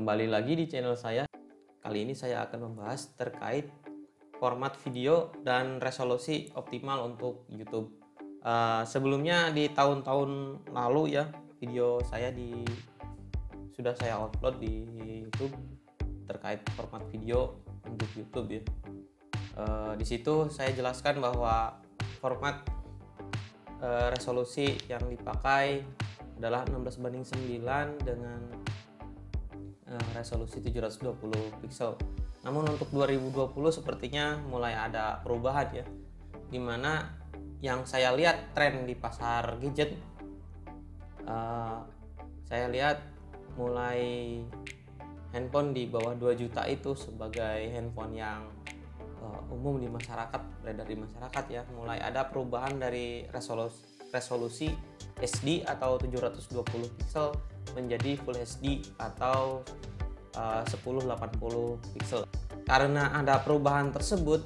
Kembali lagi di channel saya. Kali ini saya akan membahas terkait format video dan resolusi optimal untuk YouTube. Sebelumnya di tahun-tahun lalu ya, video saya sudah saya upload di YouTube terkait format video untuk YouTube ya. Di situ saya jelaskan bahwa format resolusi yang dipakai adalah 16:9 dengan resolusi 720 pixel. Namun untuk 2020 sepertinya mulai ada perubahan ya, dimana yang saya lihat tren di pasar gadget, saya lihat mulai handphone di bawah 2 juta itu sebagai handphone yang umum di masyarakat, beredar di masyarakat ya, mulai ada perubahan dari resolusi HD atau 720 pixel menjadi Full HD atau 1080 pixel. Karena ada perubahan tersebut,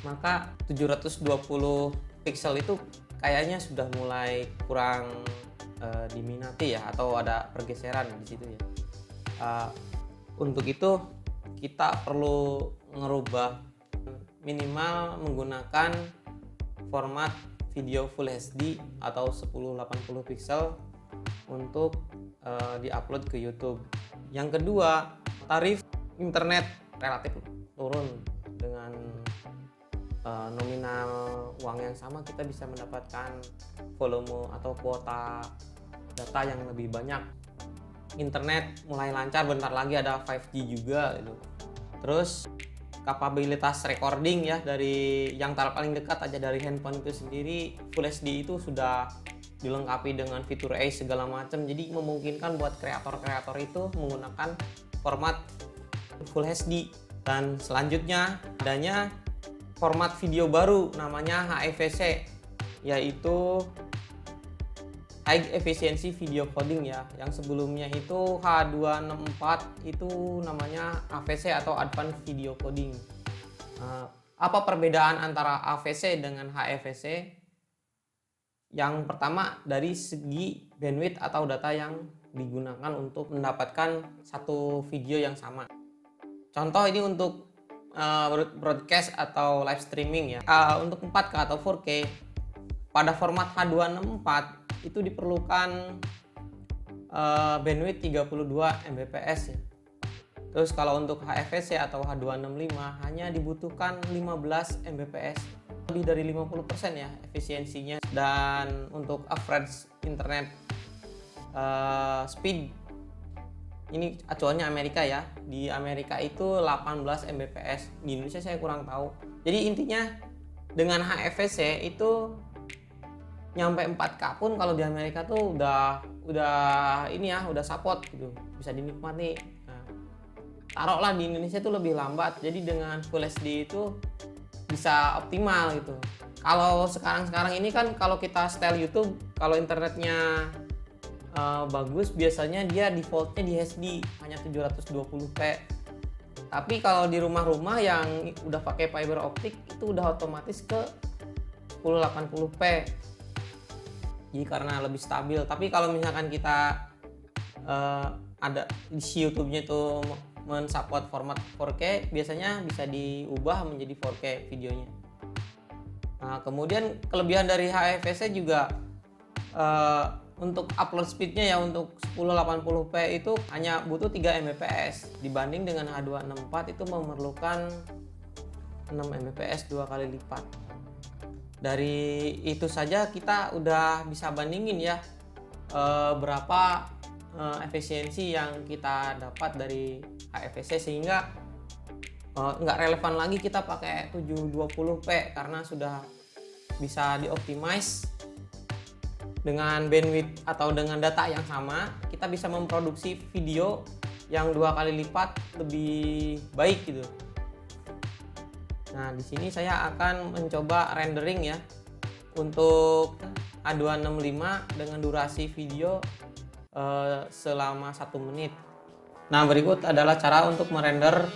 maka 720 pixel itu kayaknya sudah mulai kurang diminati ya, atau ada pergeseran di situ ya. Untuk itu kita perlu ngerubah, minimal menggunakan format video Full HD atau 1080 pixel untuk diupload ke YouTube. Yang kedua, tarif internet relatif turun. Dengan nominal uang yang sama kita bisa mendapatkan volume atau kuota data yang lebih banyak. Internet mulai lancar, bentar lagi ada 5G juga gitu. Terus kapabilitas recording ya, dari yang paling dekat aja dari handphone itu sendiri, Full HD itu sudah dilengkapi dengan fitur AI segala macam, jadi memungkinkan buat kreator-kreator itu menggunakan format Full HD. Dan selanjutnya adanya format video baru namanya HEVC, yaitu High Efficiency Video Coding ya. Yang sebelumnya itu H264 itu namanya AVC atau Advanced Video Coding. Apa perbedaan antara AVC dengan HEVC? Yang pertama, dari segi bandwidth atau data yang digunakan untuk mendapatkan satu video yang sama. Contoh ini untuk broadcast atau live streaming ya. Untuk 4K atau 4K pada format H264 itu diperlukan bandwidth 32 Mbps ya. Terus kalau untuk HEVC atau H265 hanya dibutuhkan 15 Mbps. Lebih dari 50% ya efisiensinya. Dan untuk average internet speed, ini acuannya Amerika ya, di Amerika itu 18 Mbps, di Indonesia saya kurang tahu. Jadi intinya dengan HEVC itu nyampe 4K pun kalau di Amerika tuh udah ini ya, udah support gitu, bisa dinikmati. Nah, taruhlah di Indonesia tuh lebih lambat, jadi dengan Full HD itu bisa optimal gitu. Kalau sekarang ini kan kalau kita setel YouTube, kalau internetnya bagus, biasanya dia defaultnya di HD hanya 720p. Tapi kalau di rumah-rumah yang udah pakai fiber optik itu udah otomatis ke 1080p. Jadi karena lebih stabil. Tapi kalau misalkan kita ada di YouTube-nya itu mensupport format 4K, biasanya bisa diubah menjadi 4K videonya. Nah, kemudian kelebihan dari HEVC juga untuk upload speednya ya, untuk 1080p itu hanya butuh 3 Mbps, dibanding dengan H264 itu memerlukan 6 Mbps, 2 kali lipat. Dari itu saja kita udah bisa bandingin ya berapa efisiensi yang kita dapat dari HEVC, sehingga nggak relevan lagi kita pakai 720p karena sudah bisa dioptimize dengan bandwidth atau dengan data yang sama. Kita bisa memproduksi video yang 2 kali lipat lebih baik gitu. Nah, di sini saya akan mencoba rendering ya untuk H265 dengan durasi video selama 1 menit. Nah, berikut adalah cara untuk merender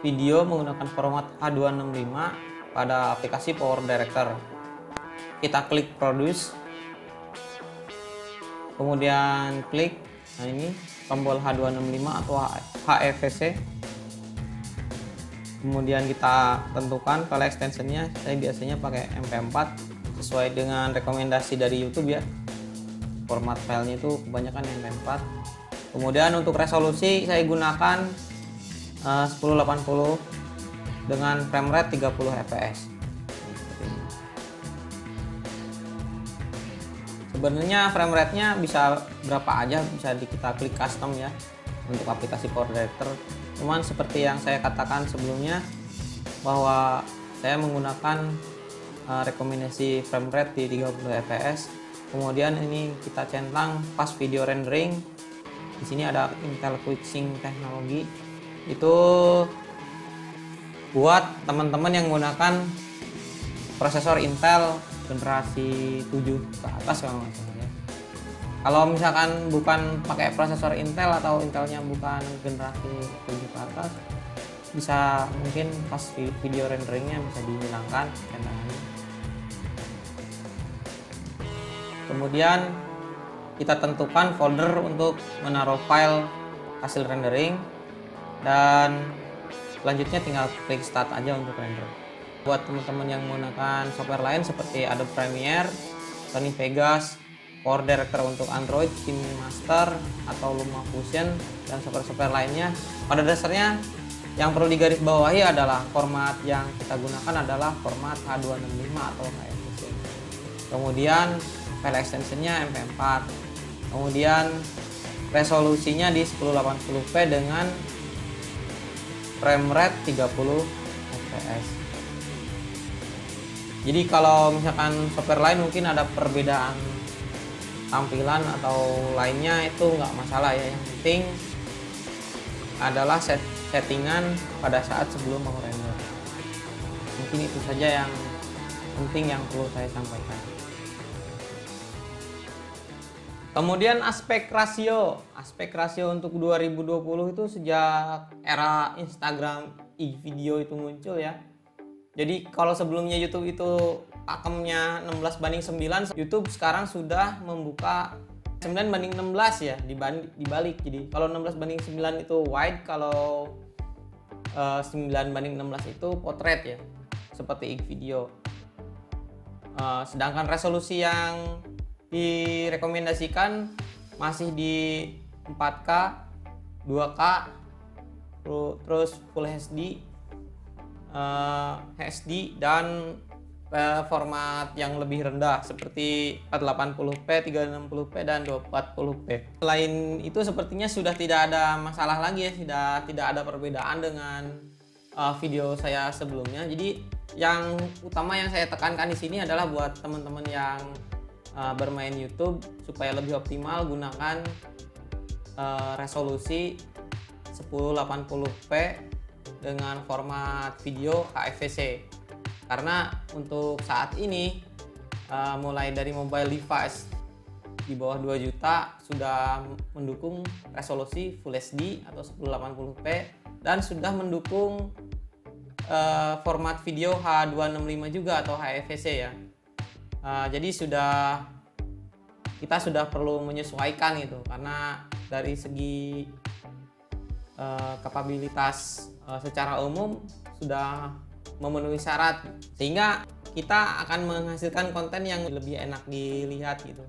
video menggunakan format H265 pada aplikasi Power Director. Kita klik Produce, kemudian klik Nah, ini tombol H265 atau HEVC. Kemudian kita tentukan file extensionnya. Saya biasanya pakai MP4 sesuai dengan rekomendasi dari YouTube ya. Format filenya itu kebanyakan MP4. Kemudian untuk resolusi saya gunakan 1080 dengan frame rate 30 fps. Sebenarnya frame rate-nya bisa berapa aja, bisa kita klik custom ya untuk aplikasi Power Director. Cuman seperti yang saya katakan sebelumnya bahwa saya menggunakan rekomendasi frame rate di 30 fps. Kemudian ini kita centang pas video rendering. Di sini ada Intel QuickSync teknologi. Itu buat teman-teman yang menggunakan prosesor Intel generasi 7 ke atas kalau nggak salah ya. Kalau misalkan bukan pakai prosesor Intel atau Intelnya bukan generasi 7 ke atas, bisa mungkin pas video renderingnya bisa dihilangkan centangannya. Kemudian kita tentukan folder untuk menaruh file hasil rendering, dan selanjutnya tinggal klik start aja untuk render. Buat teman-teman yang menggunakan software lain seperti Adobe Premiere, Sony Vegas, Power Director untuk Android, KineMaster atau LumaFusion, dan software-software lainnya, pada dasarnya yang perlu digarisbawahi adalah format yang kita gunakan adalah format H265 atau HEVC. Kemudian file extensionnya MP4. Kemudian resolusinya di 1080p dengan frame rate 30 fps. Jadi kalau misalkan software lain mungkin ada perbedaan tampilan atau lainnya, itu nggak masalah ya. Yang penting adalah settingan pada saat sebelum mau render. Mungkin itu saja yang penting yang perlu saya sampaikan. Kemudian aspek rasio untuk 2020 itu sejak era Instagram video itu muncul ya. Jadi kalau sebelumnya YouTube itu pakemnya 16:9, YouTube sekarang sudah membuka 9:16 ya, dibalik. Jadi kalau 16:9 itu wide, kalau 9:16 itu portrait ya, seperti video. Sedangkan resolusi yang direkomendasikan masih di 4K, 2K, terus Full HD, HD, dan format yang lebih rendah seperti 480p, 360p, dan 240p. Selain itu sepertinya sudah tidak ada masalah lagi ya, sudah tidak ada perbedaan dengan video saya sebelumnya. Jadi yang utama yang saya tekankan di sini adalah buat teman-teman yang bermain YouTube supaya lebih optimal, gunakan resolusi 1080p dengan format video HEVC. Karena untuk saat ini mulai dari mobile device di bawah 2 juta sudah mendukung resolusi Full HD atau 1080p dan sudah mendukung format video H265 juga atau HEVC ya. Jadi kita sudah perlu menyesuaikan gitu, karena dari segi kapabilitas secara umum sudah memenuhi syarat, sehingga kita akan menghasilkan konten yang lebih enak dilihat gitu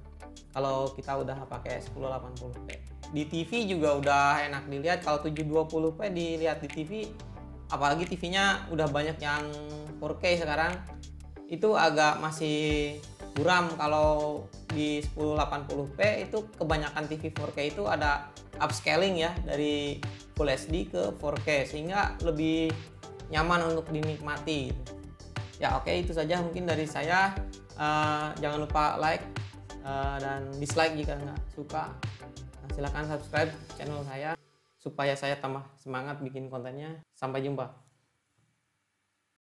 kalau kita udah pakai 1080p. Di TV juga udah enak dilihat. Kalau 720p dilihat di TV, apalagi TV-nya udah banyak yang 4K sekarang, itu agak masih buram. Kalau di 1080p itu kebanyakan TV 4K itu ada upscaling ya, dari Full HD ke 4K, sehingga lebih nyaman untuk dinikmati gitu. Ya oke, itu saja mungkin dari saya. Jangan lupa like dan dislike jika nggak suka. Silahkan subscribe channel saya supaya saya tambah semangat bikin kontennya. Sampai jumpa.